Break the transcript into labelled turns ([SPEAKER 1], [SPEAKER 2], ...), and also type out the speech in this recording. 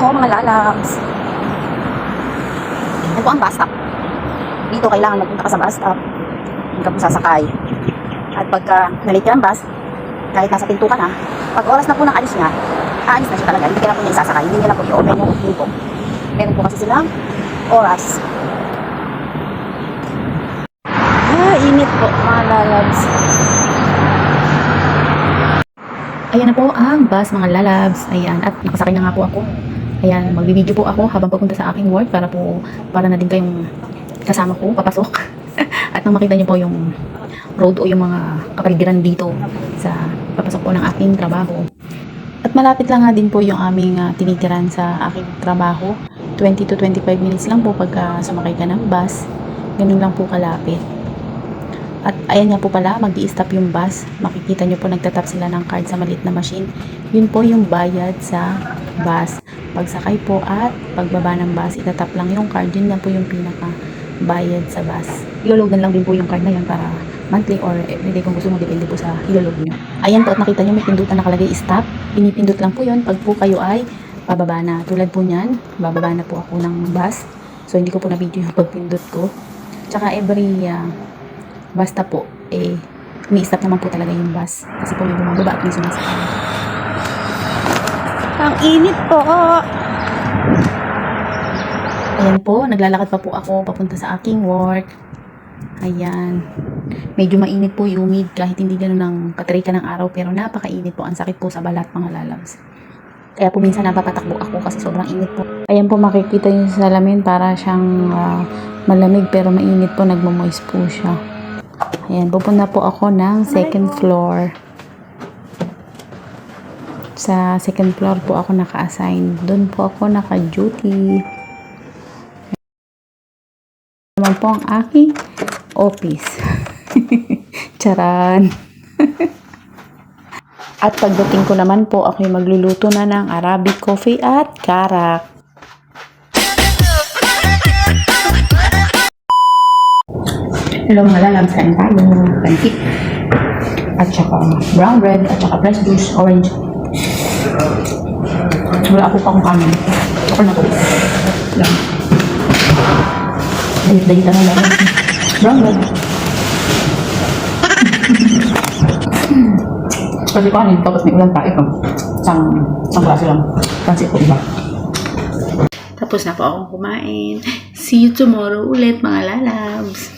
[SPEAKER 1] po mga lalabs. Yan po ang bus stop. Dito kailangan magpunta ka sa bus stop. Hindi ka po sasakay. At pagka nalate ka ng bus, kahit nasa pinto ka na, pag oras na po ng alis niya, aalis na siya talaga. Hindi ka na po niya isasakay. Hindi niya na po i-open yung pinto. Meron po kasi silang oras. Init po mga lalabs. Ayan na po ang bus mga lalabs. Ayan, at nakasakay na nga po ako. Ayan, magbibideo po ako habang papunta sa aking work para na din kayong kasama ko papasok. At nang makita niyo po yung road o yung mga kapaligiran dito sa papasok po ng aking trabaho. At malapit lang nga din po yung aming tinitiran sa aking trabaho. 20 to 25 minutes lang po pagka sumakay ka ng bus. Ganun lang po kalapit. At ayan nga po pala, mag-i-stop yung bus. Makikita nyo po nagtatap sila ng card sa maliit na machine. Yun po yung bayad sa bus. Pagsakay po at pagbaba ng bus, itatap lang yung card. Yun na po yung pinaka bayad sa bus. Iloloadan lang din po yung card na yan para monthly or everyday kung gusto mo, depende po sa iloload nyo. Ayan po, at nakita nyo may pindutan nakalagay stop. Pinipindot lang po yun pag po kayo ay pababa na. Tulad po nyan, bababa na po ako ng bus. So hindi ko po na video yung pagpindot ko. Tsaka every basta po, umi-stop naman po talaga yung bus. Kasi po may bumababa at may sumasakay. Ang init po! Ayan po, naglalakad pa po ako papunta sa aking work. Ayan. Medyo mainit po, humid, kahit hindi gano'n ng katrika ng araw, pero napakainit po. Ang sakit po sa balat mga lalabs. Kaya po minsan napapatakbo ako kasi sobrang init po. Ayan po, makikita yung salamin para siyang malamig pero mainit po, nagmamoist po siya. Ayan, pupunta po ako ng second floor. Sa second floor po ako naka-assign. Doon po ako naka-duty. Naman po ang aking office. Charan. At pagdating ko naman po, ako'y magluluto na ng Arabic coffee at karak. Hello mga lalabs, kain tayo. Pancit. At saka brown bread, at saka fresh juice, orange. Wala ako pang kanin. Ako na po. Lang. Dahil na lang. Brown bread. Kasi kanin, tapos may ulan pa. Ito. Isang klase lang. Pancit po iba. Tapos na po akong kumain. See you tomorrow ulit mga lalabs.